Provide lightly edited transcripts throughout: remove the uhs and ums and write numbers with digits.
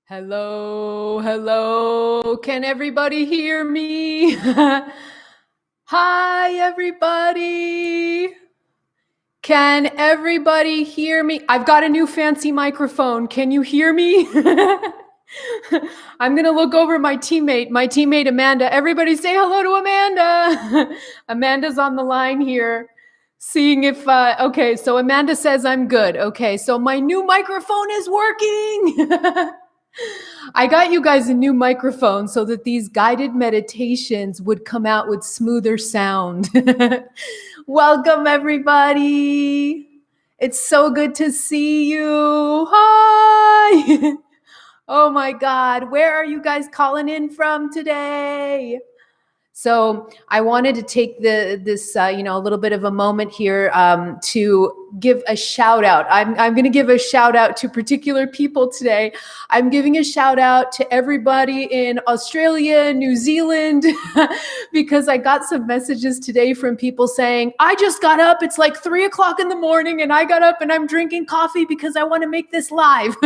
Hello, hello. Can everybody hear me? Hi, everybody. Can everybody hear me? I've got a new fancy microphone. Can you hear me? I'm going to look over my teammate Amanda. Everybody say hello to Amanda. Amanda's on the line here. Seeing if, okay, so Amanda says I'm good. Okay, so my new microphone is working. I got you guys a new microphone so that these guided meditations would come out with smoother sound. Welcome, everybody. It's so good to see you. Hi. Oh my God. Where are you guys calling in from today? So I wanted to take this a little bit of a moment here to give a shout out. I'm going to give a shout out to particular people today. I'm giving a shout out to everybody in Australia, New Zealand, because I got some messages today from people saying, I just got up. It's like 3:00 in the morning and I got up and I'm drinking coffee because I want to make this live.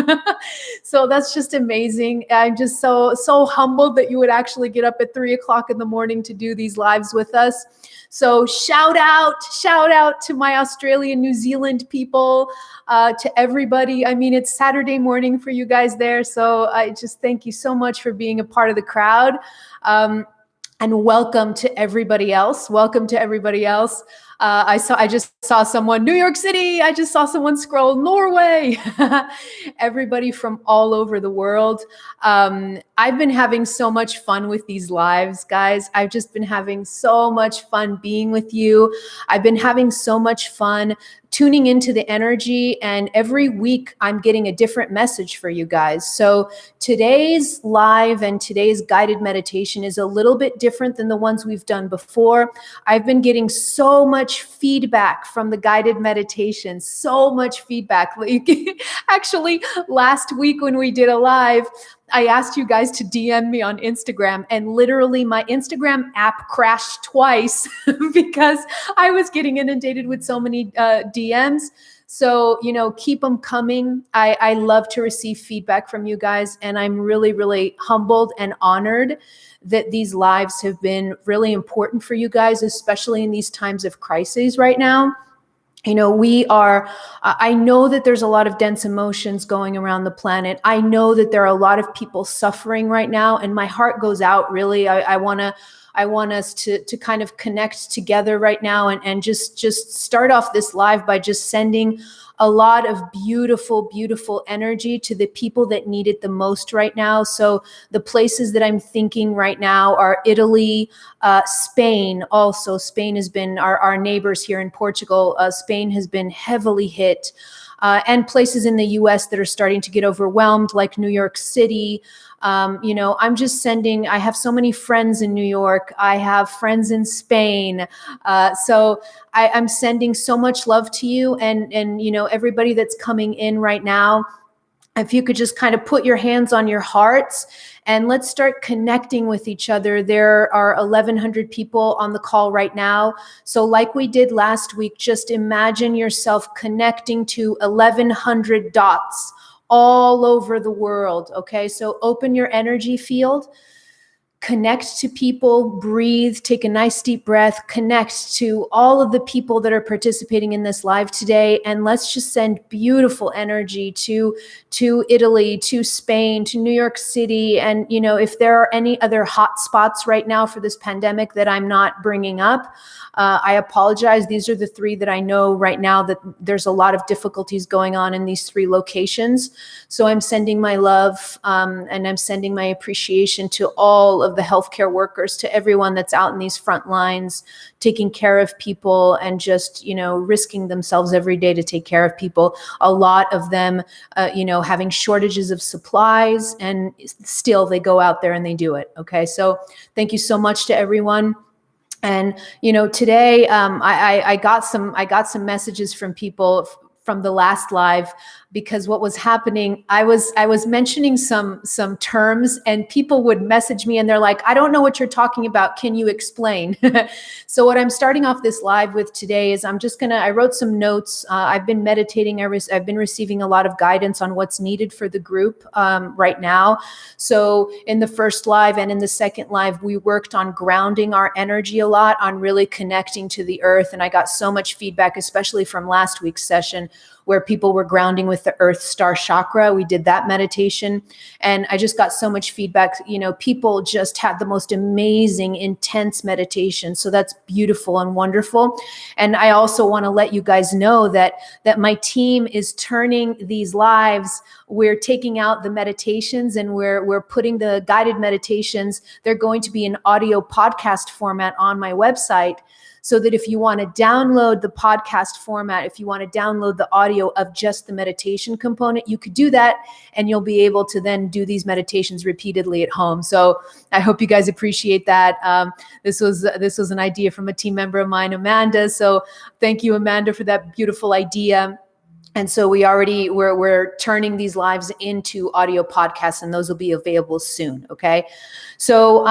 So that's just amazing. I'm just so humbled that you would actually get up at 3:00 in the morning to do these lives with us. So shout out to my Australian, New Zealand people, to everybody. I mean, it's Saturday morning for you guys there. So I just thank you so much for being a part of the crowd. And welcome to everybody else. Welcome to everybody else. I just saw someone, New York City. I just saw someone scroll Norway. Everybody from all over the world. I've been having so much fun with these lives, guys. I've just been having so much fun being with you. I've been having so much fun tuning into the energy, and every week I'm getting a different message for you guys. So today's live and today's guided meditation is a little bit different than the ones we've done before. I've been getting so much feedback from the guided meditation, so much feedback. Actually, last week when we did a live, I asked you guys to DM me on Instagram, and literally my Instagram app crashed twice because I was getting inundated with so many DMs. So, keep them coming. I love to receive feedback from you guys, and I'm really, really humbled and honored that these lives have been really important for you guys, especially in these times of crises right now. I know that there's a lot of dense emotions going around the planet. I know that there are a lot of people suffering right now, and my heart goes out, really. I want us to kind of connect together right now and just start off this live by just sending a lot of beautiful, beautiful energy to the people that need it the most right now. So the places that I'm thinking right now are Italy, Spain. Also, Spain has been our neighbors here in Portugal. Spain has been heavily hit. And places in the US that are starting to get overwhelmed, like New York City. I'm just sending, I have so many friends in New York. I have friends in Spain. So I'm sending so much love to you and everybody that's coming in right now. If you could just kind of put your hands on your hearts and let's start connecting with each other. There are 1,100 people on the call right now. So like we did last week, just imagine yourself connecting to 1,100 dots all over the world. Okay, so open your energy field. Connect to people, breathe, take a nice deep breath, connect to all of the people that are participating in this live today. And let's just send beautiful energy to Italy, to Spain, to New York City. And, if there are any other hot spots right now for this pandemic that I'm not bringing up, I apologize. These are the three that I know right now that there's a lot of difficulties going on in these three locations. So I'm sending my love and I'm sending my appreciation to all of the healthcare workers, to everyone that's out in these front lines, taking care of people and just, risking themselves every day to take care of people. A lot of them, having shortages of supplies, and still they go out there and they do it. Okay. So thank you so much to everyone. And, today I got some messages from people from the last live. because what was happening, I was mentioning some terms, and people would message me and they're like, I don't know what you're talking about. Can you explain? So what I'm starting off this live with today is I wrote some notes. I've been meditating. I've been receiving a lot of guidance on what's needed for the group right now. So in the first live and in the second live, we worked on grounding our energy a lot, on really connecting to the earth. And I got so much feedback, especially from last week's session, where people were grounding with the earth star chakra. We did that meditation, and I just got so much feedback. People just had the most amazing, intense meditation. So that's beautiful and wonderful. And I also want to let you guys know that my team is turning these lives. We're taking out the meditations and we're putting the guided meditations. They're going to be in audio podcast format on my website, so that if you want to download the podcast format, if you want to download the audio of just the meditation component, you could do that, and you'll be able to then do these meditations repeatedly at home. So I hope you guys appreciate that. This was an idea from a team member of mine, Amanda. So thank you, Amanda, for that beautiful idea. And so we're turning these lives into audio podcasts, and those will be available soon. Okay. So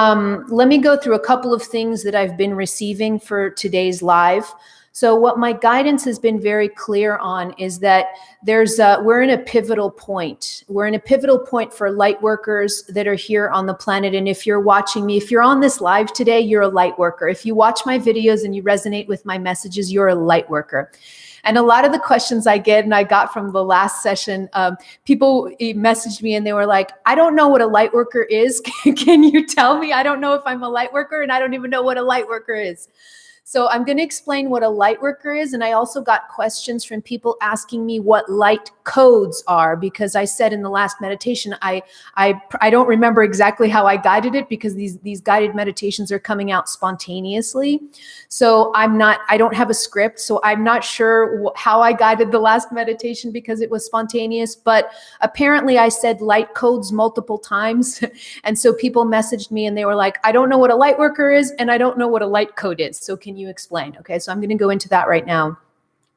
let me go through a couple of things that I've been receiving for today's live. So what my guidance has been very clear on is that we're in a pivotal point. We're in a pivotal point for light workers that are here on the planet. And if you're watching me, if you're on this live today, you're a light worker. If you watch my videos and you resonate with my messages, you're a light worker. And a lot of the questions I get, and I got from the last session, people messaged me and they were like, I don't know what a light worker is. Can you tell me? I don't know if I'm a light worker, and I don't even know what a light worker is. So I'm going to explain what a light worker is. And I also got questions from people asking me what light codes are, because I said in the last meditation, I don't remember exactly how I guided it, because these guided meditations are coming out spontaneously. So I don't have a script. So I'm not sure how I guided the last meditation because it was spontaneous, but apparently I said light codes multiple times. And so people messaged me and they were like, I don't know what a light worker is, and I don't know what a light code is. So can you explain? Okay, so I'm going to go into that right now.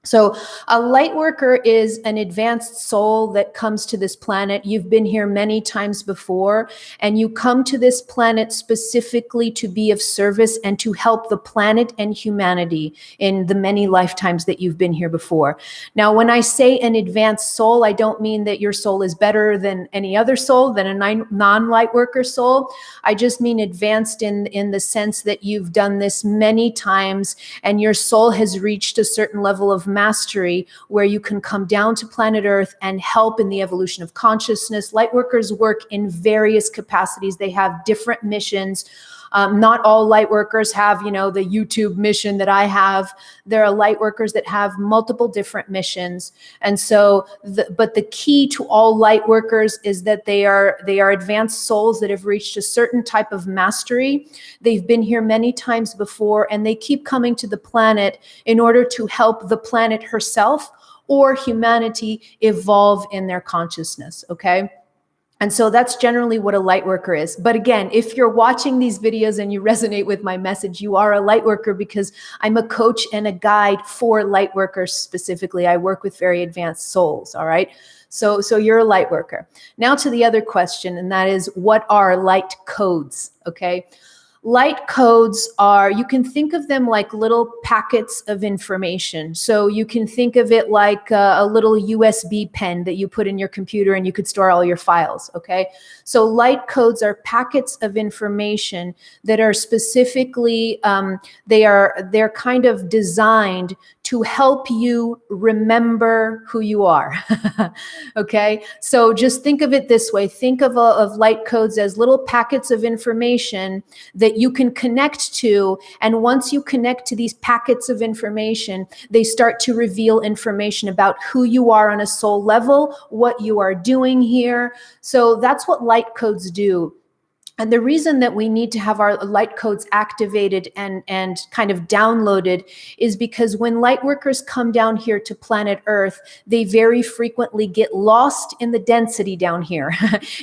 So a light worker is an advanced soul that comes to this planet. You've been here many times before, and you come to this planet specifically to be of service and to help the planet and humanity in the many lifetimes that you've been here before. Now, when I say an advanced soul, I don't mean that your soul is better than any other soul, than a non-light worker soul. I just mean advanced in the sense that you've done this many times, and your soul has reached a certain level of mastery where you can come down to planet Earth and help in the evolution of consciousness. Lightworkers work in various capacities. They have different missions. Not all light workers have, the YouTube mission that I have. There are light workers that have multiple different missions. And so, but the key to all light workers is that they are advanced souls that have reached a certain type of mastery. They've been here many times before, and they keep coming to the planet in order to help the planet herself or humanity evolve in their consciousness. Okay. And so that's generally what a light worker is. But again, if you're watching these videos and you resonate with my message, you are a light worker, because I'm a coach and a guide for light workers specifically. I work with very advanced souls, all right? So you're a light worker. Now to the other question, and that is, what are light codes, okay? Light codes are, you can think of them like little packets of information. So you can think of it like a little USB pen that you put in your computer and you could store all your files, okay? So light codes are packets of information that are specifically, they're kind of designed to help you remember who you are, okay? So just think of it this way. Think of light codes as little packets of information that you can connect to. And once you connect to these packets of information, they start to reveal information about who you are on a soul level, what you are doing here. So that's what light codes do. And the reason that we need to have our light codes activated and kind of downloaded is because when light workers come down here to planet Earth, they very frequently get lost in the density down here.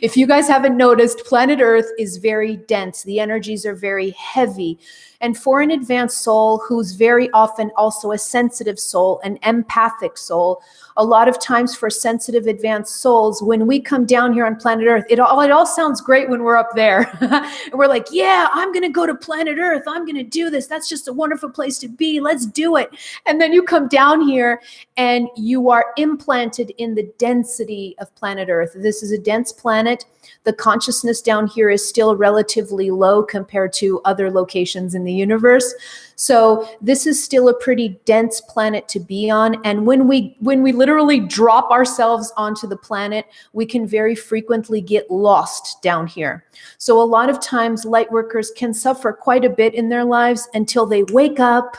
If you guys haven't noticed, planet Earth is very dense. The energies are very heavy. And for an advanced soul who's very often also a sensitive soul, an empathic soul, a lot of times for sensitive advanced souls, when we come down here on planet Earth, it all sounds great when we're up there. And we're like, yeah, I'm going to go to planet Earth. I'm going to do this. That's just a wonderful place to be. Let's do it. And then you come down here and you are implanted in the density of planet Earth. This is a dense planet. The consciousness down here is still relatively low compared to other locations in the universe. So this is still a pretty dense planet to be on. And when we literally drop ourselves onto the planet, we can very frequently get lost down here. So a lot of times light workers can suffer quite a bit in their lives until they wake up,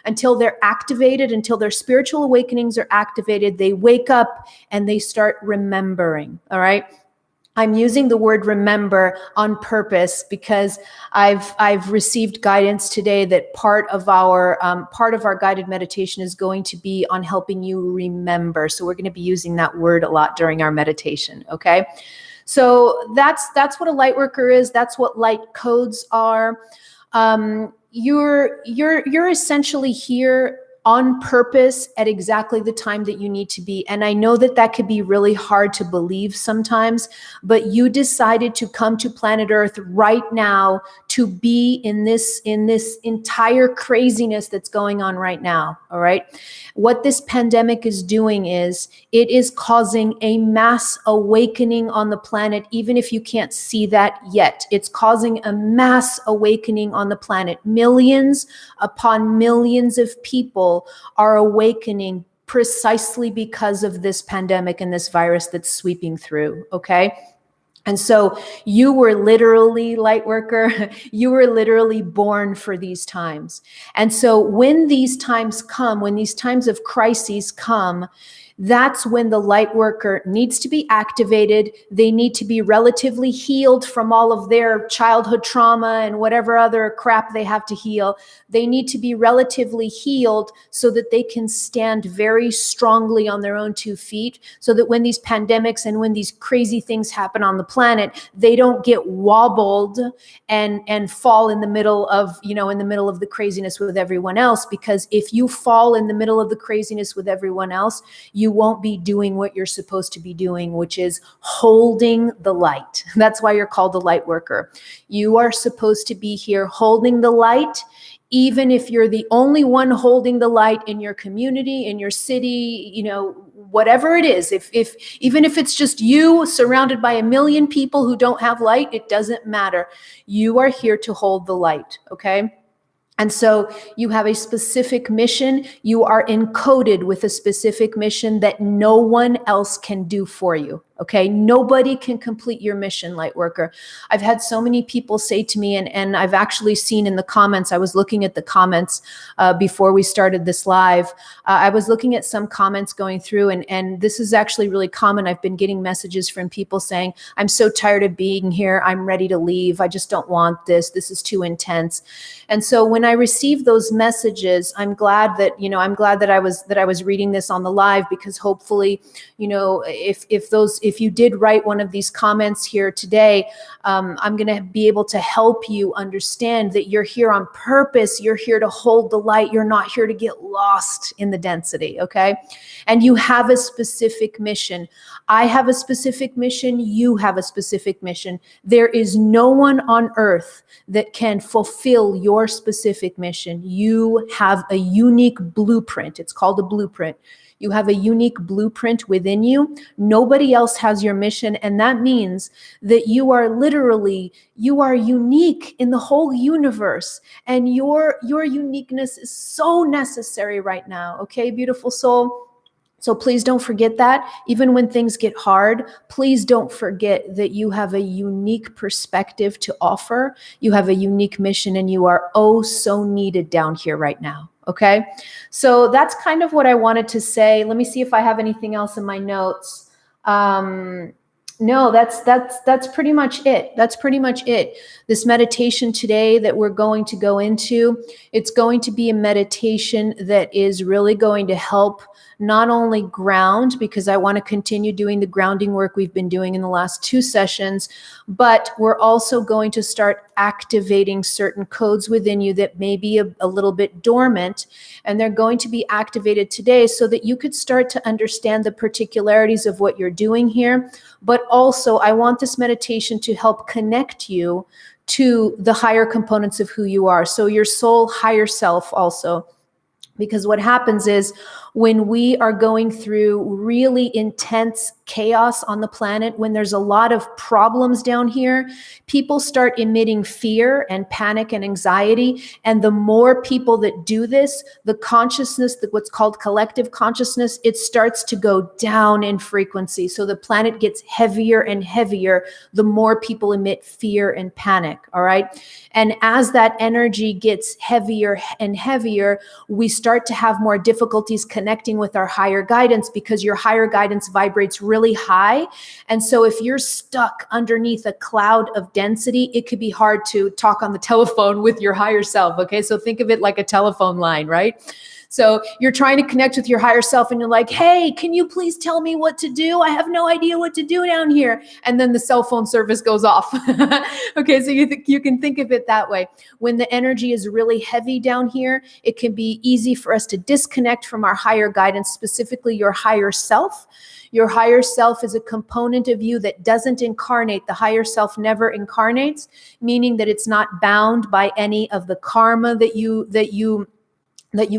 until they're activated, until their spiritual awakenings are activated. They wake up and they start remembering. All right. I'm using the word remember on purpose because I've received guidance today that part of our guided meditation is going to be on helping you remember. So we're going to be using that word a lot during our meditation. Okay. So that's what a light worker is. That's what light codes are. You're essentially here on purpose at exactly the time that you need to be. And I know that that could be really hard to believe sometimes, but you decided to come to planet Earth right now to be in this entire craziness that's going on right now. All right. What this pandemic is doing is it is causing a mass awakening on the planet, even if you can't see that yet. It's causing a mass awakening on the planet. Millions upon millions of people are awakening precisely because of this pandemic and this virus that's sweeping through. Okay. And so you were literally, light worker, you were literally born for these times. And so when these times come, when these times of crises come, that's when the light worker needs to be activated. They need to be relatively healed from all of their childhood trauma and whatever other crap they have to heal. They need to be relatively healed so that they can stand very strongly on their own 2 feet, so that when these pandemics and when these crazy things happen on the planet, they don't get wobbled and fall in the middle of, in the middle of the craziness with everyone else. Because if you fall in the middle of the craziness with everyone else, you won't be doing what you're supposed to be doing, which is holding the light. That's why you're called a light worker. You are supposed to be here holding the light, even if you're the only one holding the light in your community, in your city, whatever it is. Even if it's just you surrounded by a million people who don't have light, it doesn't matter. You are here to hold the light, okay? And so you have a specific mission. You are encoded with a specific mission that no one else can do for you. Okay. Nobody can complete your mission, light worker. I've had so many people say to me, and I've actually seen in the comments, I was looking at the comments before we started this live. I was looking at some comments going through, and this is actually really common. I've been getting messages from people saying, I'm so tired of being here. I'm ready to leave. I just don't want this. This is too intense. And so when I received those messages, I'm glad that I was reading this on the live, because hopefully, if you did write one of these comments here today, I'm going to be able to help you understand that you're here on purpose. You're here to hold the light. You're not here to get lost in the density. Okay. And you have a specific mission. I have a specific mission. You have a specific mission. There is no one on earth that can fulfill your specific mission. You have a unique blueprint. It's called a blueprint. You have a unique blueprint within you. Nobody else has your mission. And that means that you are unique in the whole universe. And your uniqueness is so necessary right now. Okay, beautiful soul? So please don't forget that. Even when things get hard, please don't forget that you have a unique perspective to offer. You have a unique mission, and you are oh so needed down here right now. Okay, so that's kind of what I wanted to say. Let me see if I have anything else in my notes. No, that's pretty much it. That's pretty much it. This meditation today that we're going to go into, it's going to be a meditation that is really going to help not only ground, because I want to continue doing the grounding work we've been doing in the last 2 sessions, but we're also going to start activating certain codes within you that may be a little bit dormant, and they're going to be activated today so that you could start to understand the particularities of what you're doing here. But also, I want this meditation to help connect you to the higher components of who you are. So your soul, higher self also. Because what happens is when we are going through really intense chaos on the planet, when there's a lot of problems down here, people start emitting fear and panic and anxiety. And the more people that do this, the consciousness, what's called collective consciousness, it starts to go down in frequency. So the planet gets heavier and heavier the more people emit fear and panic. All right. And as that energy gets heavier and heavier, we start to have more difficulties connecting with our higher guidance, because your higher guidance vibrates really high. And so if you're stuck underneath a cloud of density, it could be hard to talk on the telephone with your higher self. Okay. So think of it like a telephone line, right? So you're trying to connect with your higher self and you're like, hey, can you please tell me what to do? I have no idea what to do down here. And then the cell phone service goes off. Okay, so you can think of it that way. When the energy is really heavy down here, it can be easy for us to disconnect from our higher guidance, specifically your higher self. Your higher self is a component of you that doesn't incarnate. The higher self never incarnates, meaning that it's not bound by any of the karma that you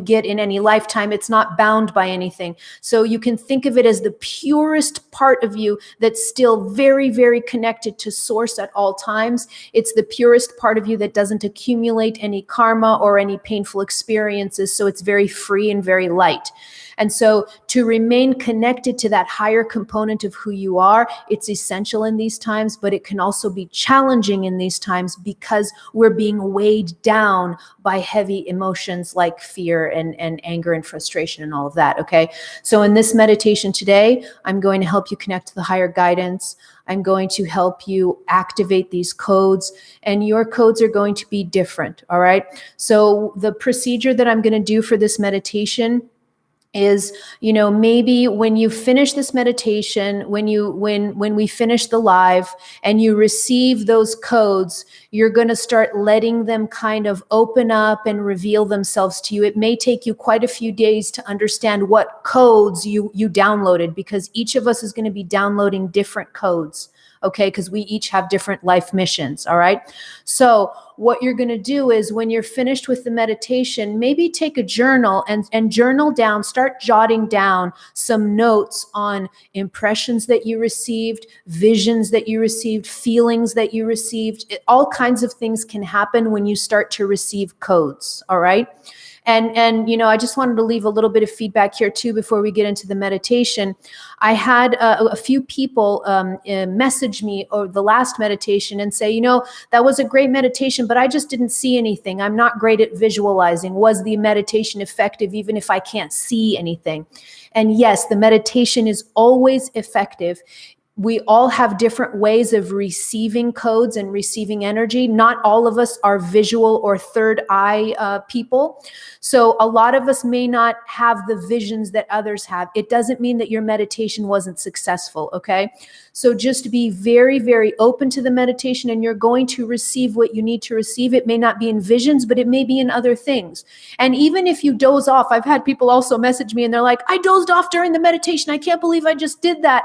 get in any lifetime. It's not bound by anything. So you can think of it as the purest part of you that's still very, very connected to source at all times. It's the purest part of you that doesn't accumulate any karma or any painful experiences. So it's very free and very light. And so to remain connected to that higher component of who you are, it's essential in these times, but it can also be challenging in these times because we're being weighed down by heavy emotions like fear and anger and frustration and all of that. Okay. So in this meditation today, I'm going to help you connect to the higher guidance. I'm going to help you activate these codes, and your codes are going to be different. All right. So the procedure that I'm going to do for this meditation is, maybe when you finish this meditation, when we finish the live and you receive those codes, you're going to start letting them kind of open up and reveal themselves to you. It may take you quite a few days to understand what codes you downloaded, because each of us is going to be downloading different codes. Okay, because we each have different life missions. All right. So what you're going to do is, when you're finished with the meditation, maybe take a journal and journal down, start jotting down some notes on impressions that you received, visions that you received, feelings that you received. All kinds of things can happen when you start to receive codes. All right. And I just wanted to leave a little bit of feedback here too before we get into the meditation. I had a few people message me over the last meditation and say, that was a great meditation, but I just didn't see anything. I'm not great at visualizing. Was the meditation effective even if I can't see anything? And yes, the meditation is always effective. We all have different ways of receiving codes and receiving energy. Not all of us are visual or third eye people. So a lot of us may not have the visions that others have. It doesn't mean that your meditation wasn't successful, okay? So just be very, very open to the meditation, and you're going to receive what you need to receive. It may not be in visions, but it may be in other things. And even if you doze off, I've had people also message me and they're like, I dozed off during the meditation. I can't believe I just did that.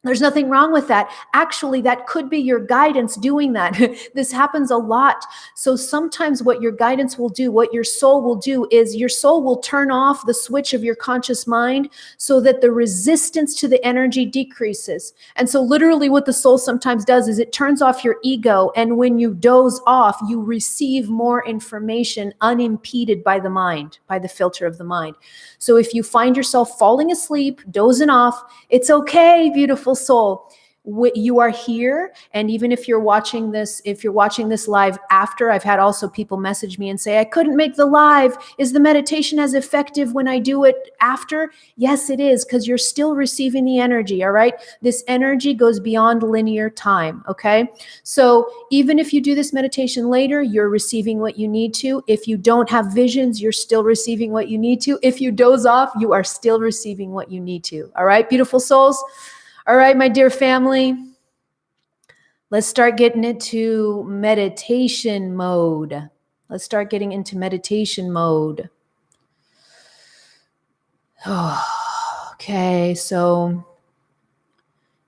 There's nothing wrong with that. Actually, that could be your guidance doing that. This happens a lot. So sometimes what your guidance will do, what your soul will do, is your soul will turn off the switch of your conscious mind so that the resistance to the energy decreases. And so literally what the soul sometimes does is it turns off your ego. And when you doze off, you receive more information unimpeded by the mind, by the filter of the mind. So if you find yourself falling asleep, dozing off, it's okay, beautiful soul. You are here, and even if you're watching this live after, I've had also people message me and say, I couldn't make the live. Is the meditation as effective when I do it after? Yes, it is, because you're still receiving the energy. All right, this energy goes beyond linear time. Okay, so even if you do this meditation later, you're receiving what you need to. If you don't have visions, you're still receiving what you need to. If you doze off, you are still receiving what you need to. All right, beautiful souls. All right, my dear family, let's start getting into meditation mode. Let's start getting into meditation mode. Okay, so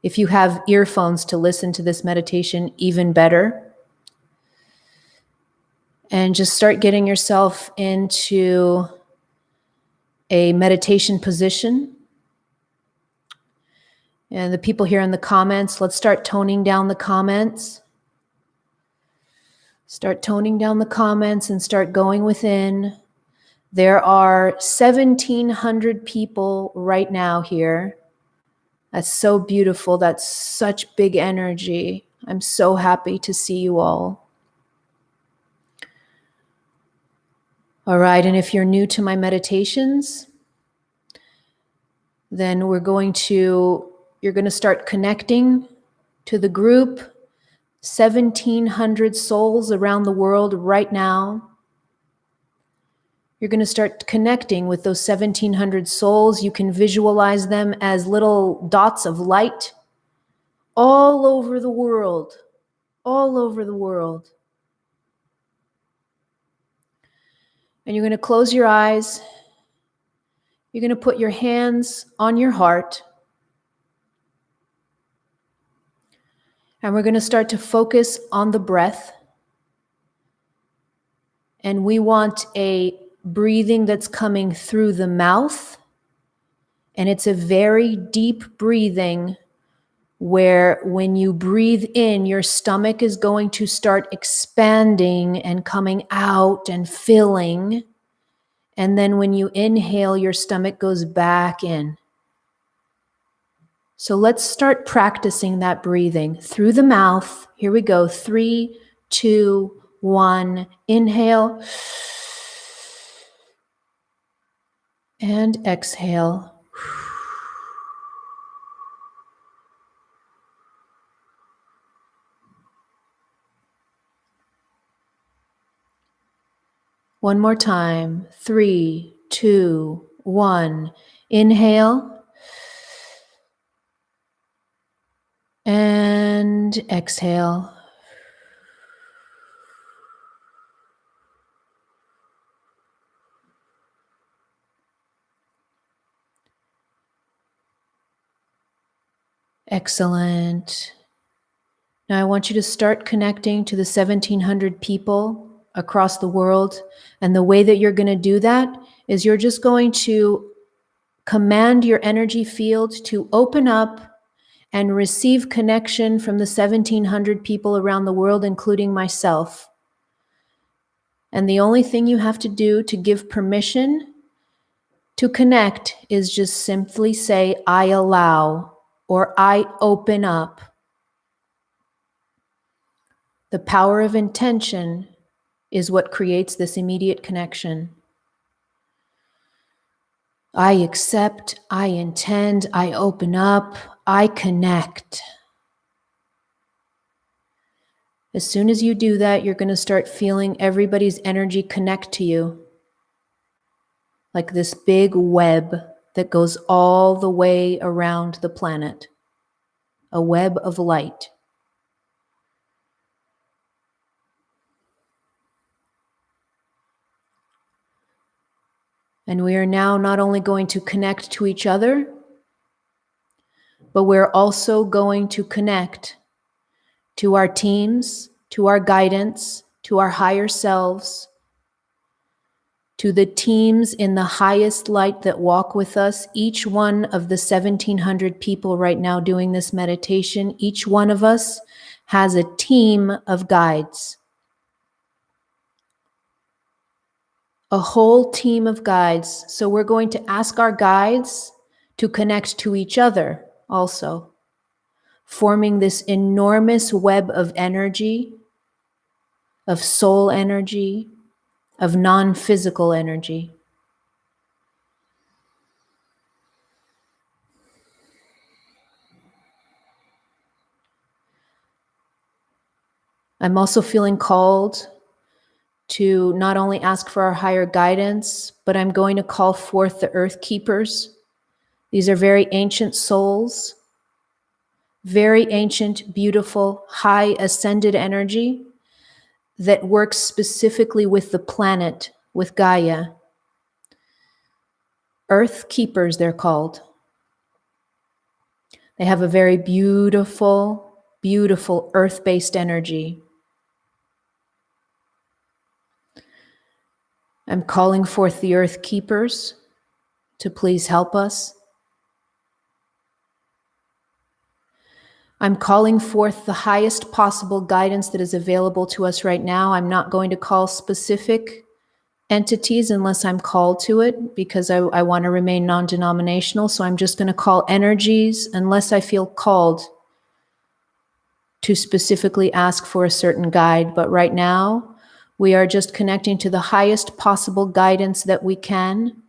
if you have earphones to listen to this meditation, even better. And just start getting yourself into a meditation position. And the people here in the comments, let's start toning down the comments. Start toning down the comments and start going within. There are 1,700 people right now here. That's so beautiful. That's such big energy. I'm so happy to see you all. All right, and if you're new to my meditations, then you're going to start connecting to the group, 1,700 souls around the world right now. You're going to start connecting with those 1,700 souls. You can visualize them as little dots of light all over the world, all over the world. And you're going to close your eyes. You're going to put your hands on your heart. And we're going to start to focus on the breath. And we want a breathing that's coming through the mouth. And it's a very deep breathing where when you breathe in, your stomach is going to start expanding and coming out and filling. And then when you inhale, your stomach goes back in. So let's start practicing that breathing through the mouth. Here we go. 3, 2, 1. Inhale. And exhale. One more time. 3, 2, 1. Inhale. And exhale. Excellent. Now I want you to start connecting to the 1,700 people across the world. And the way that you're going to do that is you're just going to command your energy field to open up and receive connection from the 1,700 people around the world, including myself. And the only thing you have to do to give permission to connect is just simply say, I allow, or I open up. The power of intention is what creates this immediate connection. I accept, I intend, I open up, I connect. As soon as you do that, you're going to start feeling everybody's energy connect to you. Like this big web that goes all the way around the planet. A web of light. And we are now not only going to connect to each other, but we're also going to connect to our teams, to our guidance, to our higher selves, to the teams in the highest light that walk with us. Each one of the 1,700 people right now doing this meditation, each one of us has a team of guides. A whole team of guides. So we're going to ask our guides to connect to each other also. forming this enormous web of energy, of soul energy, of non-physical energy. I'm also feeling called to not only ask for our higher guidance, but I'm going to call forth the earth keepers. These are very ancient souls, very ancient, beautiful, high ascended energy that works specifically with the planet, with Gaia. Earth keepers, they're called. They have a very beautiful, beautiful earth-based energy. I'm calling forth the earth keepers to please help us. I'm calling forth the highest possible guidance that is available to us right now. I'm not going to call specific entities unless I'm called to it, because I want to remain non-denominational. So I'm just going to call energies unless I feel called to specifically ask for a certain guide. But right now, we are just connecting to the highest possible guidance that we can.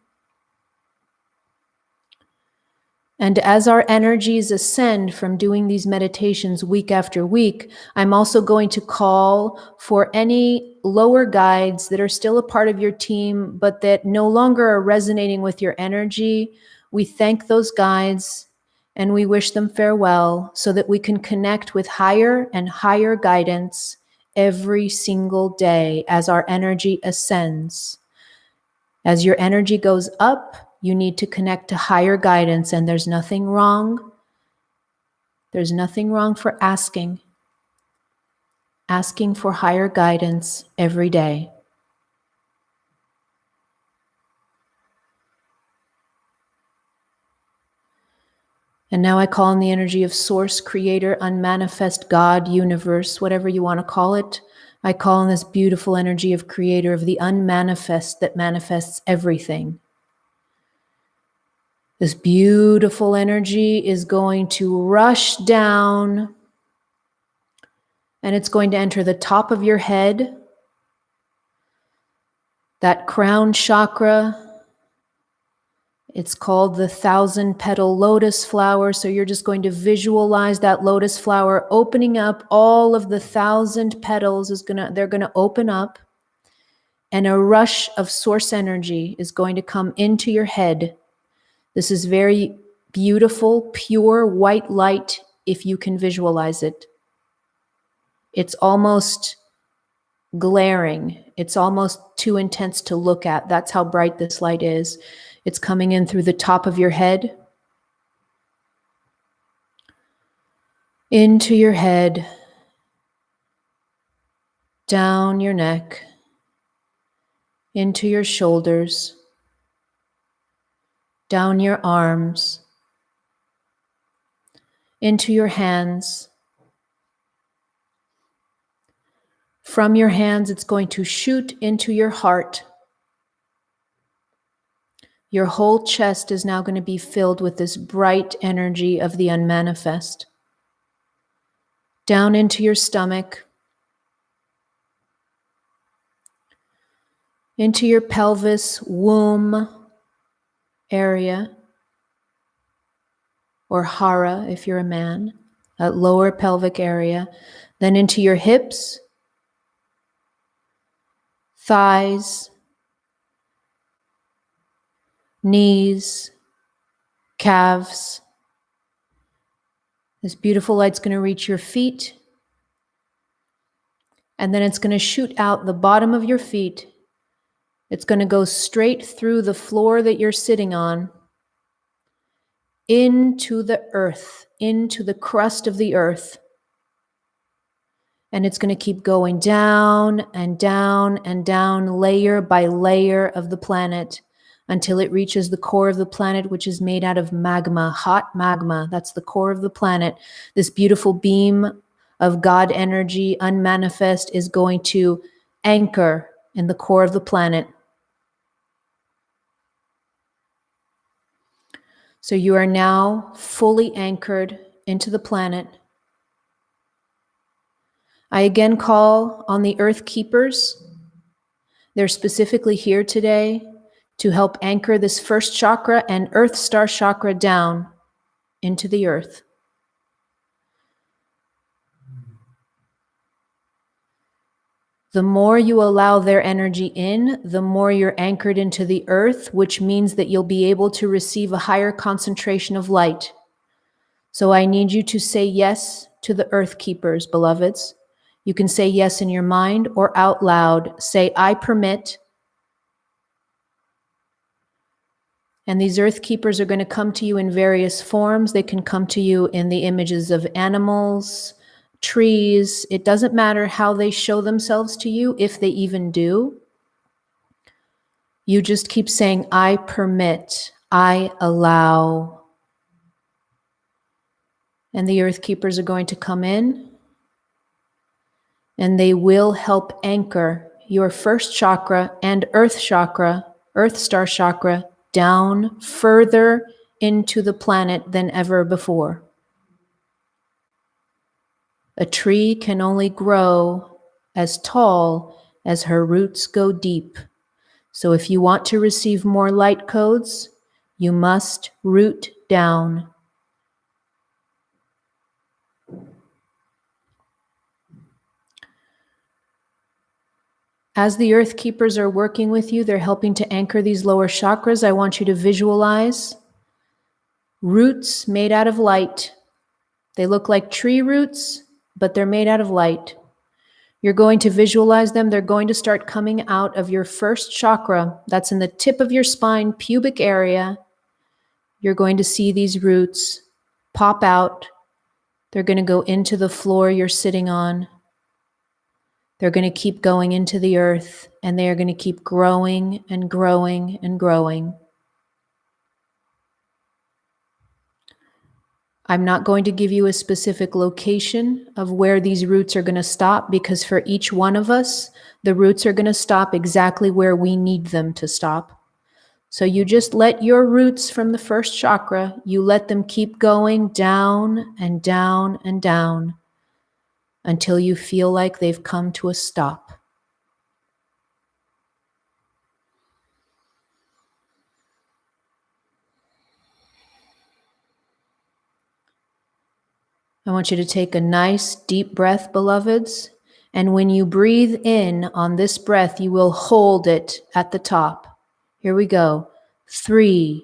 And as our energies ascend from doing these meditations week after week, I'm also going to call for any lower guides that are still a part of your team, but that no longer are resonating with your energy. We thank those guides and we wish them farewell so that we can connect with higher and higher guidance every single day as our energy ascends. As your energy goes up, you need to connect to higher guidance, and there's nothing wrong. There's nothing wrong for asking for higher guidance every day. And now I call on the energy of Source, Creator, Unmanifest, God, Universe, whatever you want to call it. I call on this beautiful energy of Creator, of the unmanifest that manifests everything. This beautiful energy is going to rush down, and it's going to enter the top of your head, that crown chakra. It's called the 1,000-petal lotus flower. So you're just going to visualize that lotus flower opening up. All of the 1,000 petals they're going to open up, and a rush of source energy is going to come into your head. This is very beautiful, pure white light, if you can visualize it. It's almost glaring. It's almost too intense to look at. That's how bright this light is. It's coming in through the top of your head, into your head, down your neck, into your shoulders, down your arms, into your hands. From your hands, it's going to shoot into your heart. Your whole chest is now going to be filled with this bright energy of the unmanifest. Down into your stomach, into your pelvis, womb area, or hara if you're a man, that lower pelvic area, then into your hips, thighs, knees, calves. This beautiful light's going to reach your feet, and then it's going to shoot out the bottom of your feet. It's going to go straight through the floor that you're sitting on, into the earth, into the crust of the earth. And it's going to keep going down and down and down, layer by layer of the planet, until it reaches the core of the planet, which is made out of magma, hot magma. That's the core of the planet. This beautiful beam of God energy, unmanifest, is going to anchor in the core of the planet. So you are now fully anchored into the planet. I again call on the Earth Keepers. They're specifically here today to help anchor this first chakra and Earth Star chakra down into the earth. The more you allow their energy in, the more you're anchored into the earth, which means that you'll be able to receive a higher concentration of light. So I need you to say yes to the Earth Keepers, beloveds. You can say yes in your mind or out loud. Say, I permit. And these Earth Keepers are going to come to you in various forms. They can come to you in the images of animals, trees. It doesn't matter how they show themselves to you, if they even do. You just keep saying, I permit, I allow. And the Earth Keepers are going to come in, and they will help anchor your first chakra and Earth chakra, Earth Star chakra, down further into the planet than ever before. A tree can only grow as tall as her roots go deep. So if you want to receive more light codes, you must root down. As the Earth Keepers are working with you, they're helping to anchor these lower chakras. I want you to visualize roots made out of light. They look like tree roots, but they're made out of light. You're going to visualize them. They're going to start coming out of your first chakra. That's in the tip of your spine, pubic area. You're going to see these roots pop out. They're going to go into the floor you're sitting on. They're going to keep going into the earth, and they are going to keep growing and growing and growing. I'm not going to give you a specific location of where these roots are going to stop, because for each one of us, the roots are going to stop exactly where we need them to stop. So you just let your roots from the first chakra, you let them keep going down and down and down until you feel like they've come to a stop. I want you to take a nice deep breath, beloveds. And when you breathe in on this breath, you will hold it at the top. Here we go. 3,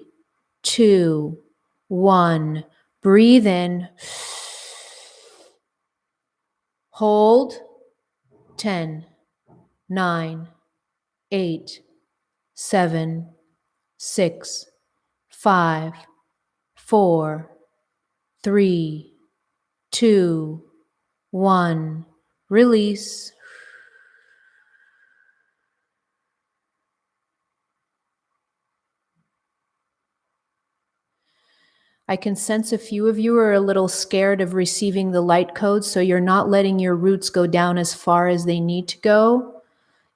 2, 1. Breathe in. Hold. 10, 9, 8, 7, 6, 5, 4, 3, 2, 1. Release. I can sense a few of you are a little scared of receiving the light codes, so you're not letting your roots go down as far as they need to go.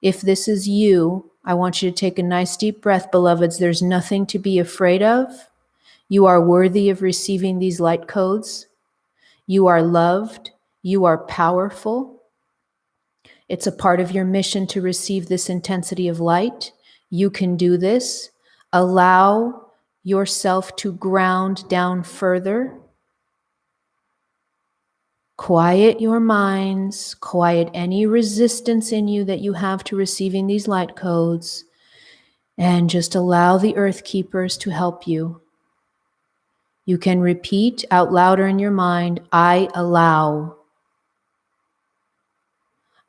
If this is you, I want you to take a nice deep breath, beloveds. There's nothing to be afraid of. You are worthy of receiving these light codes. You are loved. You are powerful. It's a part of your mission to receive this intensity of light. You can do this. Allow yourself to ground down further. Quiet your minds. Quiet any resistance in you that you have to receiving these light codes. And just allow the Earth Keepers to help you. You can repeat out louder in your mind, I allow.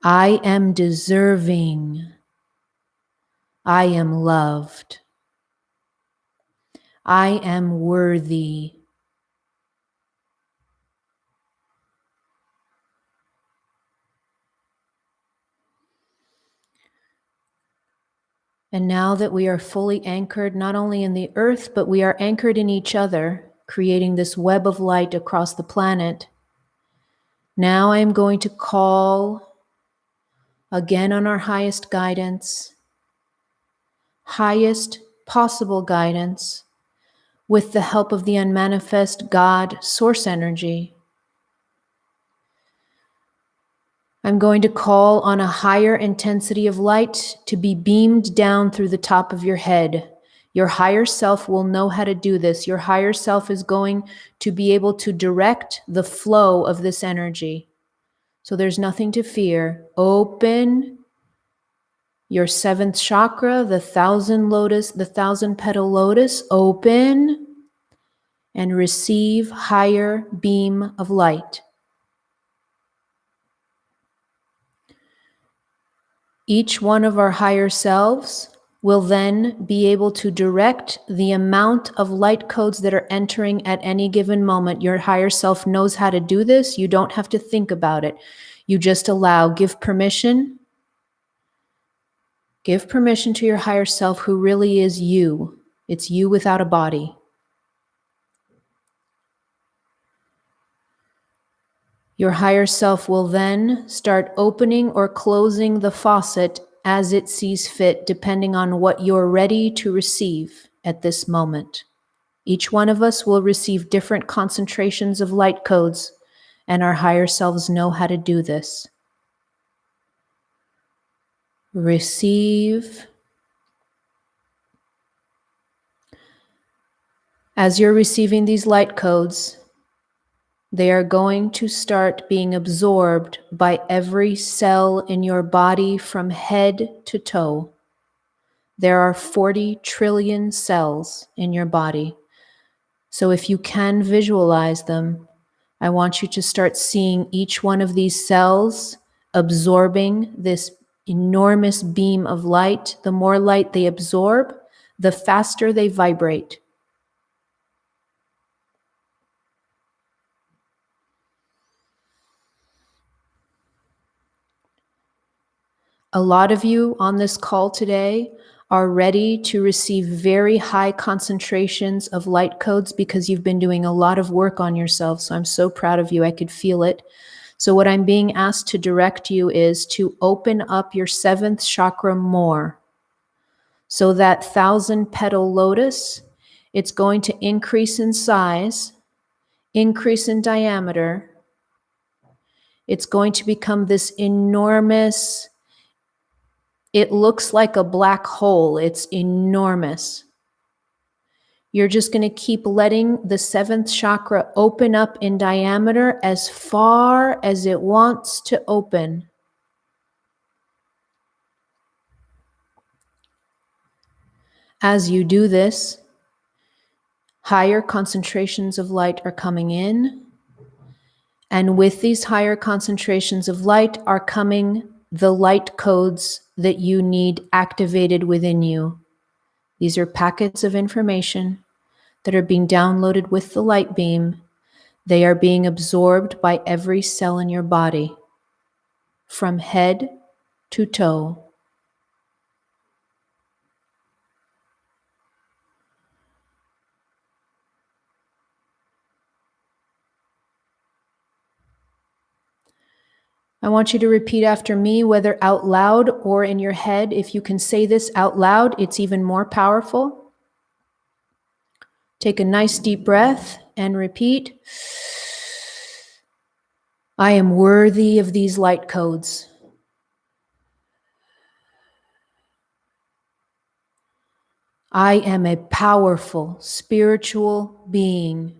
I am deserving. I am loved. I am worthy. And now that we are fully anchored not only in the earth, but we are anchored in each other, creating this web of light across the planet, now I am going to call again on our highest guidance, highest possible guidance, with the help of the unmanifest God source energy. I'm going to call on a higher intensity of light to be beamed down through the top of your head. Your higher self will know how to do this. Your higher self is going to be able to direct the flow of this energy. So there's nothing to fear. Open your seventh chakra, the thousand petal lotus, open and receive higher beam of light. Each one of our higher selves will then be able to direct the amount of light codes that are entering at any given moment. Your higher self knows how to do this. You don't have to think about it. You just allow, give permission. Give permission to your higher self, who really is you. It's you without a body. Your higher self will then start opening or closing the faucet as it sees fit, depending on what you're ready to receive at this moment. Each one of us will receive different concentrations of light codes, and our higher selves know how to do this. Receive. As you're receiving these light codes, they are going to start being absorbed by every cell in your body from head to toe. There are 40 trillion cells in your body. So if you can visualize them, I want you to start seeing each one of these cells absorbing this enormous beam of light. The more light they absorb, the faster they vibrate. A lot of you on this call today are ready to receive very high concentrations of light codes because you've been doing a lot of work on yourself. So I'm so proud of you. I could feel it. So what I'm being asked to direct you is to open up your seventh chakra more. So that 1,000-petal lotus, it's going to increase in size, increase in diameter. It's going to become this enormous. It looks like a black hole. It's enormous. You're just going to keep letting the seventh chakra open up in diameter as far as it wants to open. As you do this, higher concentrations of light are coming in. And with these higher concentrations of light are coming the light codes that you need activated within you. These are packets of information that are being downloaded with the light beam. They are being absorbed by every cell in your body, from head to toe. I want you to repeat after me, whether out loud or in your head. If you can say this out loud, it's even more powerful. Take a nice deep breath and repeat. I am worthy of these light codes. I am a powerful spiritual being.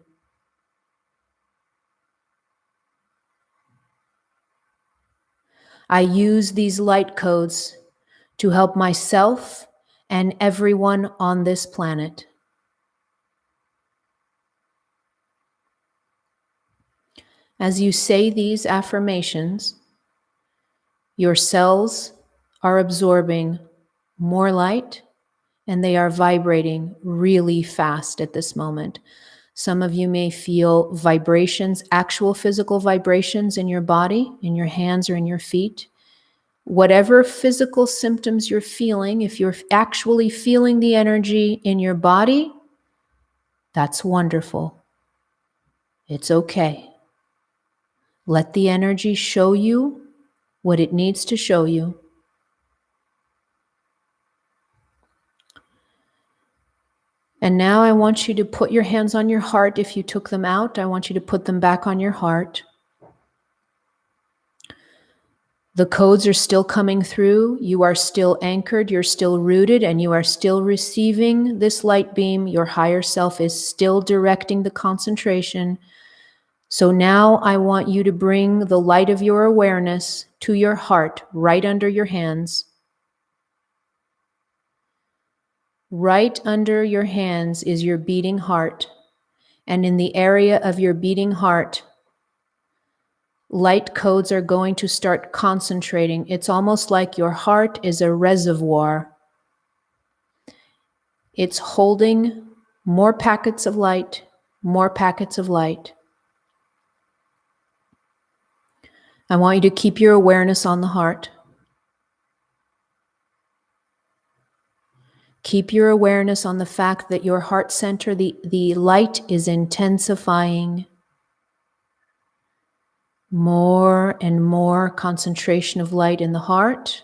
I use these light codes to help myself and everyone on this planet. As you say these affirmations, your cells are absorbing more light and they are vibrating really fast at this moment. Some of you may feel vibrations, actual physical vibrations in your body, in your hands or in your feet. Whatever physical symptoms you're feeling, if you're actually feeling the energy in your body, that's wonderful. It's okay. Let the energy show you what it needs to show you. And now I want you to put your hands on your heart. If you took them out, I want you to put them back on your heart. The codes are still coming through. You are still anchored, you're still rooted, and you are still receiving this light beam. Your higher self is still directing the concentration. So now I want you to bring the light of your awareness to your heart, right under your hands. Right under your hands is your beating heart. And in the area of your beating heart, light codes are going to start concentrating. It's almost like your heart is a reservoir. It's holding more packets of light, more packets of light. I want you to keep your awareness on the heart. Keep your awareness on the fact that your heart center, the light is intensifying. More and more concentration of light in the heart,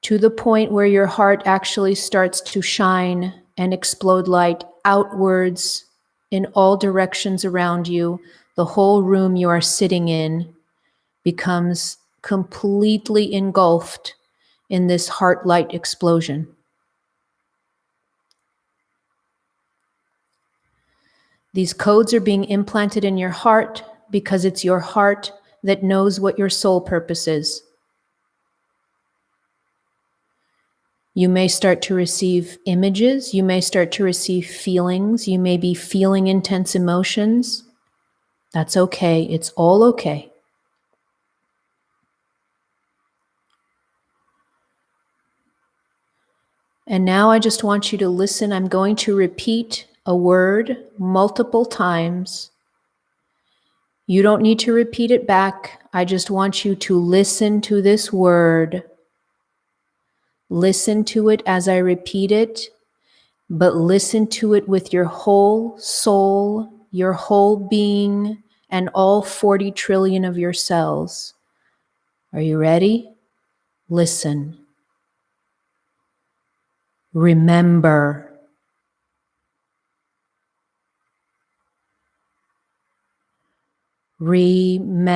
to the point where your heart actually starts to shine and explode light outwards in all directions around you. The whole room you are sitting in becomes completely engulfed in this heart light explosion. These codes are being implanted in your heart because it's your heart that knows what your soul purpose is. You may start to receive images, you may start to receive feelings, you may be feeling intense emotions. That's okay, it's all okay. And now I just want you to listen. I'm going to repeat a word multiple times. You don't need to repeat it back. I just want you to listen to this word. Listen to it as I repeat it, but listen to it with your whole soul, your whole being, and all 40 trillion of your cells. Are you ready? Listen. Remember. Remember.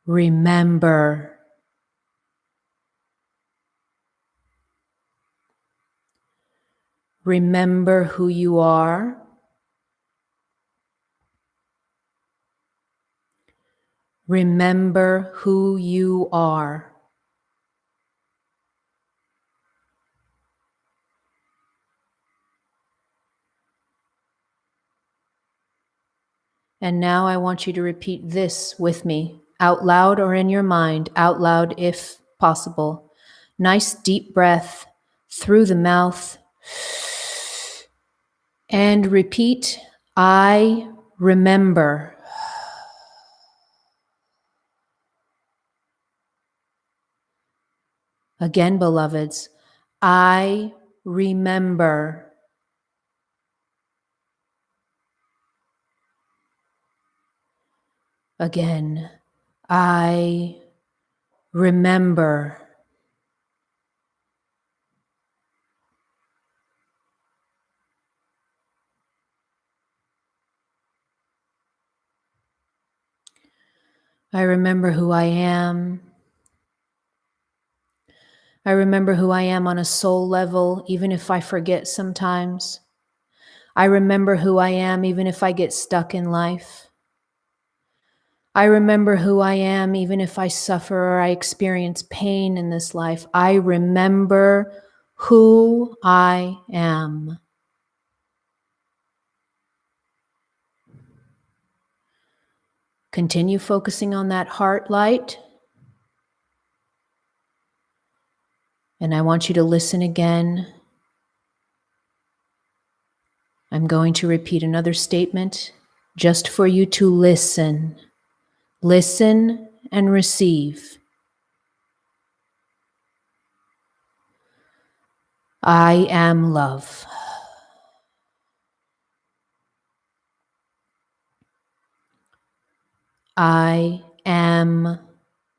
Remember. Remember who you are. Remember who you are. And now I want you to repeat this with me, out loud or in your mind, out loud if possible. Nice deep breath through the mouth. And repeat, I remember. Again, beloveds, I remember. Again, I remember. I remember who I am. I remember who I am on a soul level, even if I forget sometimes. I remember who I am, even if I get stuck in life. I remember who I am, even if I suffer or I experience pain in this life. I remember who I am. Continue focusing on that heart light. And I want you to listen again. I'm going to repeat another statement just for you to listen. Listen and receive. I am love. I am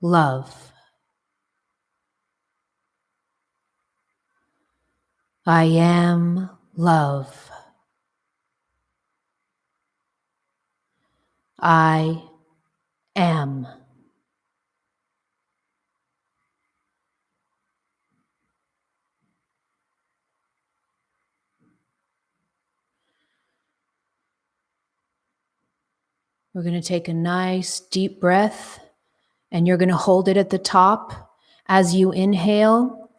love. I am love. I am. We're going to take a nice deep breath, and you're going to hold it at the top. As you inhale,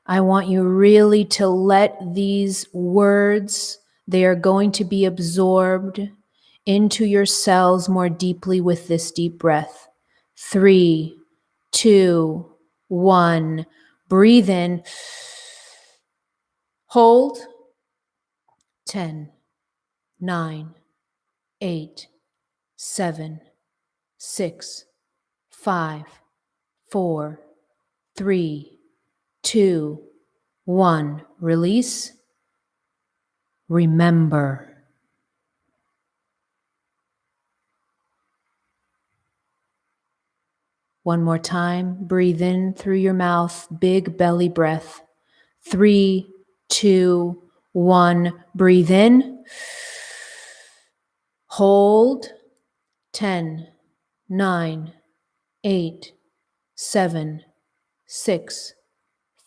I want you really to let these words, they are going to be absorbed into your cells more deeply with this deep breath. 3, 2, 1. Breathe in. Hold. 10, 9, 8, 7, 6, 5, 4, 3, 2, 1. Release. Remember. One more time. Breathe in through your mouth. Big belly breath. 3, 2, 1. Breathe in. Hold. 10, 9, 8, 7, 6,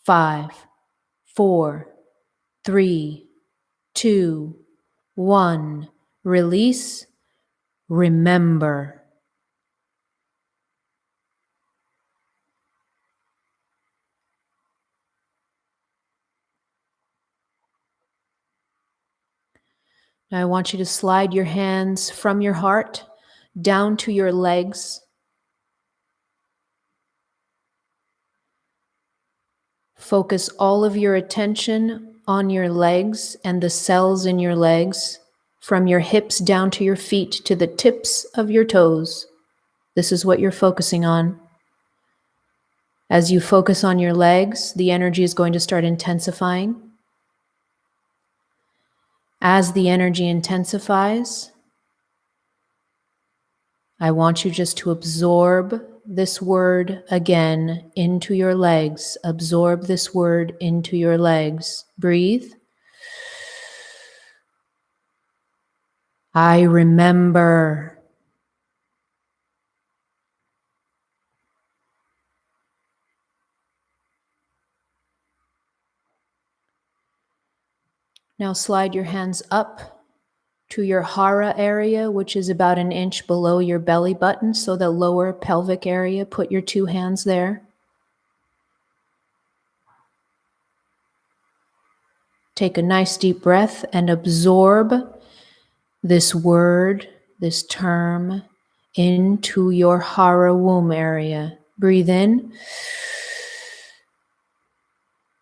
5, 4, 3, 2, 1. Release. Remember. Now I want you to slide your hands from your heart down to your legs. Focus all of your attention on your legs and the cells in your legs, from your hips down to your feet to the tips of your toes. This is what you're focusing on. As you focus on your legs, the energy is going to start intensifying. As the energy intensifies, I want you just to absorb this word again into your legs. Absorb this word into your legs. Breathe. I remember. Now slide your hands up to your hara area, which is about an inch below your belly button, so the lower pelvic area. Put your 2 hands there. Take a nice deep breath and absorb this word, this term, into your hara womb area. Breathe in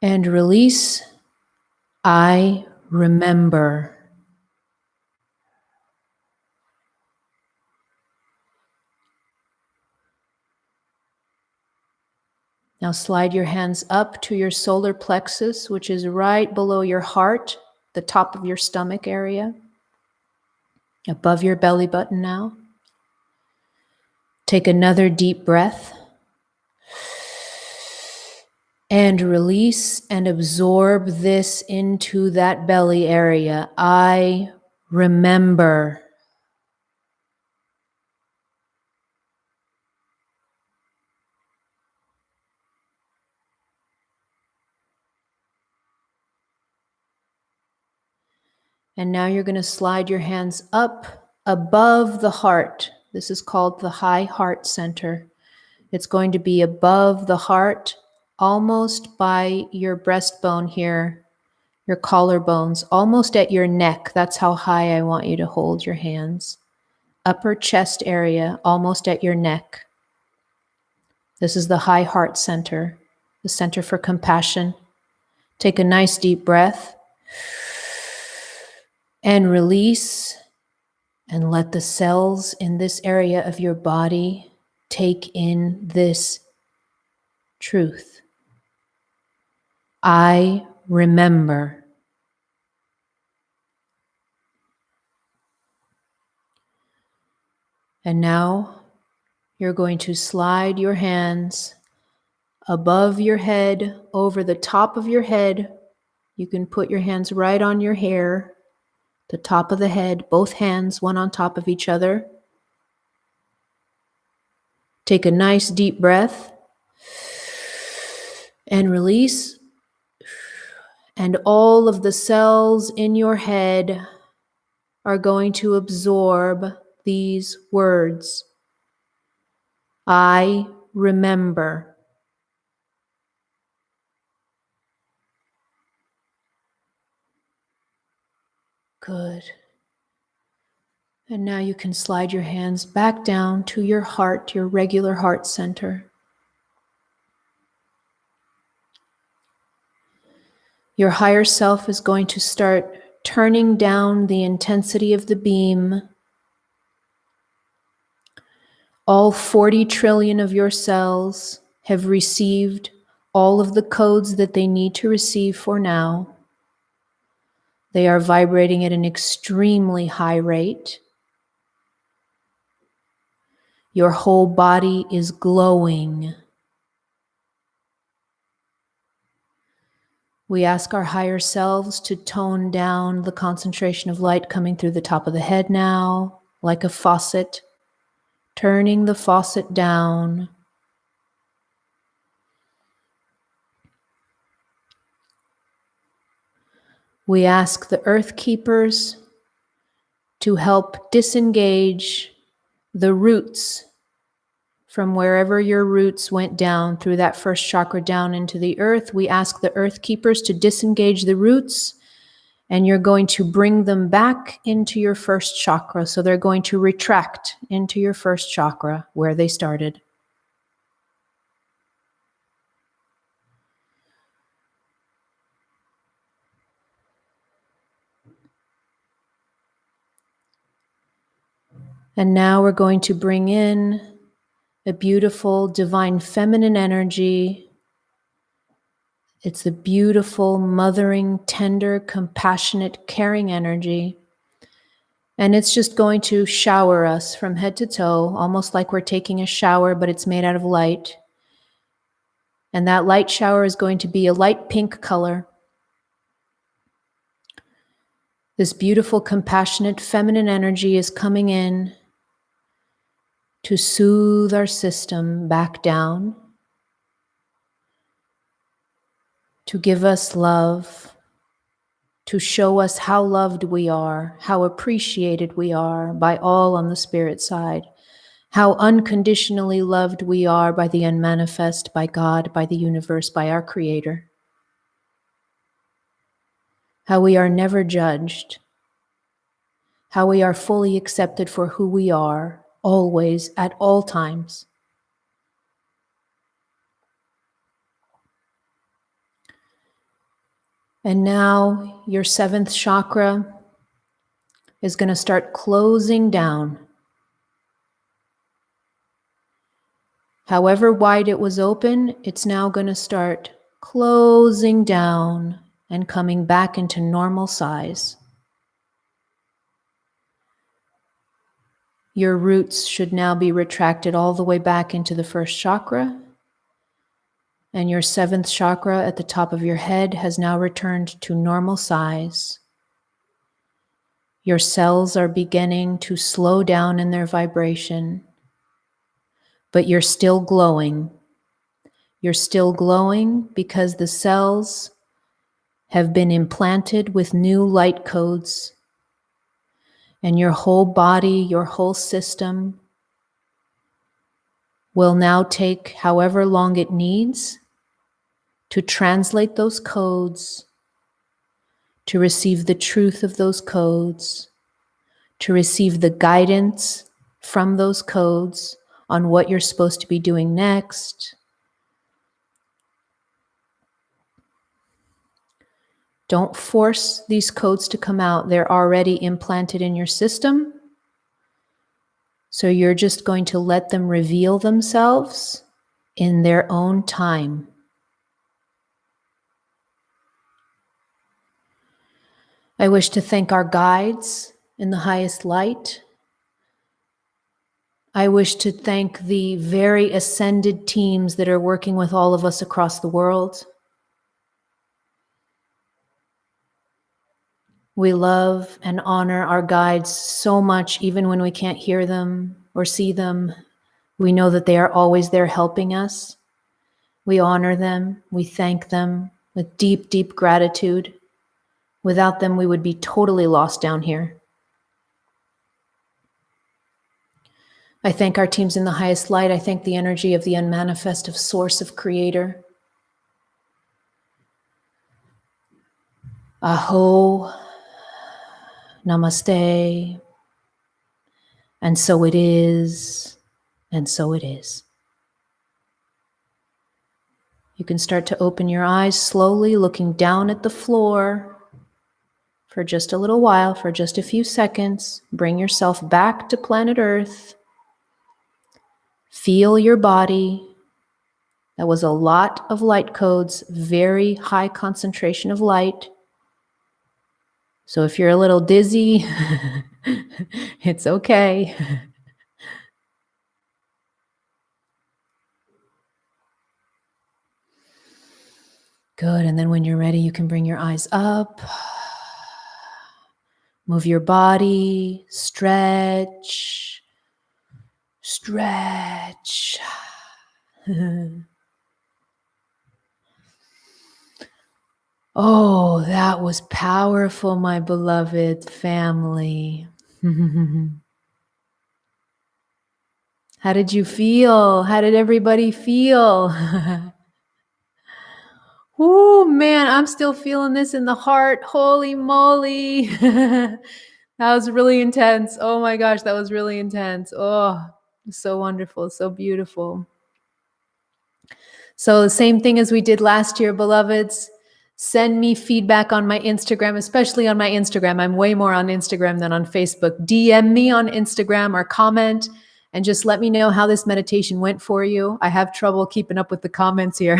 and release. I remember. Now slide your hands up to your solar plexus, which is right below your heart, the top of your stomach area, above your belly button now. Take another deep breath and release and absorb this into that belly area. I remember. And now you're going to slide your hands up above the heart. This is called the high heart center. It's going to be above the heart, almost by your breastbone here, your collarbones, almost at your neck. That's how high I want you to hold your hands. Upper chest area, almost at your neck. This is the high heart center, the center for compassion. Take a nice deep breath and release, and let the cells in this area of your body take in this truth. I remember. And now you're going to slide your hands above your head, over the top of your head, You can put your hands right on your hair, the top of the head, both hands, one on top of each other. Take a nice deep breath and release. And all of the cells in your head are going to absorb these words. I remember. Good. And now you can slide your hands back down to your heart, your regular heart center. Your higher self is going to start turning down the intensity of the beam. All 40 trillion of your cells have received all of the codes that they need to receive for now. They are vibrating at an extremely high rate. Your whole body is glowing. We ask our higher selves to tone down the concentration of light coming through the top of the head now, like a faucet, turning the faucet down. We ask the earth keepers to help disengage the roots from wherever your roots went down through that first chakra down into the earth. We ask the earth keepers to disengage the roots, and you're going to bring them back into your first chakra. So they're going to retract into your first chakra where they started. And now we're going to bring in a beautiful divine feminine energy. It's a beautiful, mothering, tender, compassionate, caring energy. And it's just going to shower us from head to toe, almost like we're taking a shower, but it's made out of light. And that light shower is going to be a light pink color. This beautiful, compassionate, feminine energy is coming in to soothe our system back down, to give us love, to show us how loved we are, how appreciated we are by all on the spirit side, how unconditionally loved we are by the unmanifest, by God, by the universe, by our Creator, how we are never judged, how we are fully accepted for who we are, always, at all times. And now your seventh chakra is going to start closing down. However wide it was open, it's now going to start closing down and coming back into normal size. Your roots should now be retracted all the way back into the first chakra, and your seventh chakra at the top of your head has now returned to normal size. Your cells are beginning to slow down in their vibration, but you're still glowing. You're still glowing because the cells have been implanted with new light codes, and your whole body, your whole system will now take however long it needs to translate those codes, to receive the truth of those codes, to receive the guidance from those codes on what you're supposed to be doing next. Don't force these codes to come out. They're already implanted in your system. So you're just going to let them reveal themselves in their own time. I wish to thank our guides in the highest light. I wish to thank the very ascended teams that are working with all of us across the world. We love and honor our guides so much, even when we can't hear them or see them. We know that they are always there helping us. We honor them. We thank them with deep, deep gratitude. Without them, we would be totally lost down here. I thank our teams in the highest light. I thank the energy of the unmanifest of Source of Creator. Aho, namaste, and so it is, and so it is. You can start to open your eyes slowly, looking down at the floor for just a little while, for just a few seconds. Bring yourself back to planet Earth. Feel your body. That was a lot of light codes, very high concentration of light. So if you're a little dizzy, it's okay. Good, and then when you're ready, you can bring your eyes up. Move your body, stretch, stretch. Oh, that was powerful, my beloved family. How did you feel? How did everybody feel? Oh man, I'm still feeling this in the heart. Holy moly. That was really intense. Oh my gosh, that was really intense. Oh, so wonderful, so beautiful. So the same thing as we did last year, beloveds. Send me feedback on my Instagram, especially on my Instagram. I'm way more on Instagram than on Facebook. DM me on Instagram or comment and just let me know how this meditation went for you. I have trouble keeping up with the comments here.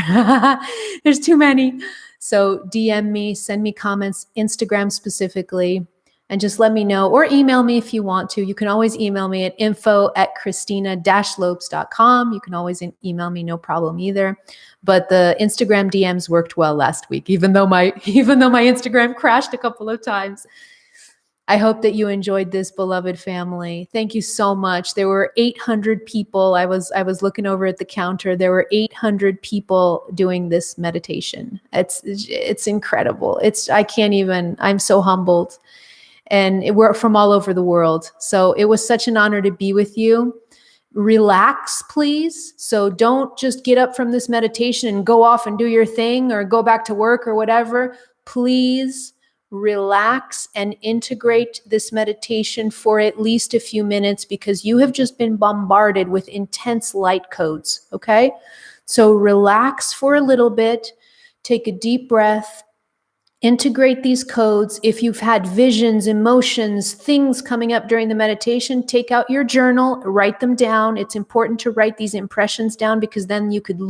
There's too many. So DM me, send me comments, Instagram specifically, and just let me know, or email me if you want to. You can always email me at info@christina-lopes.com. You can always email me, no problem either. But the Instagram DMs worked well last week, even though my Instagram crashed a couple of times. I hope that you enjoyed this, beloved family. Thank you so much. There were 800 people. I was looking over at the counter. There were 800 people doing this meditation. It's incredible. I can't even. I'm so humbled. And we're from all over the world. So it was such an honor to be with you. Relax, please. So don't just get up from this meditation and go off and do your thing or go back to work or whatever. Please relax and integrate this meditation for at least a few minutes, because you have just been bombarded with intense light codes, okay? So relax for a little bit, take a deep breath, integrate these codes. If you've had visions, emotions, things coming up during the meditation, take out your journal, write them down. It's important to write these impressions down, because then you could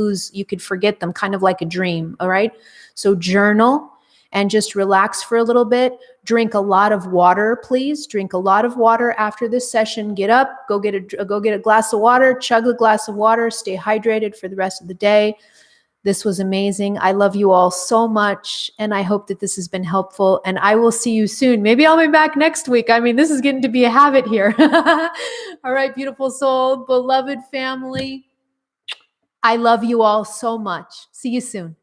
forget them, kind of like a dream, all right? So journal and just relax for a little bit. Drink a lot of water, please. Drink a lot of water after this session. Get up, go get a glass of water, chug a glass of water, stay hydrated for the rest of the day. This was amazing. I love you all so much, and I hope that this has been helpful, and I will see you soon. Maybe I'll be back next week. I mean, this is getting to be a habit here. All right, beautiful soul, beloved family. I love you all so much. See you soon.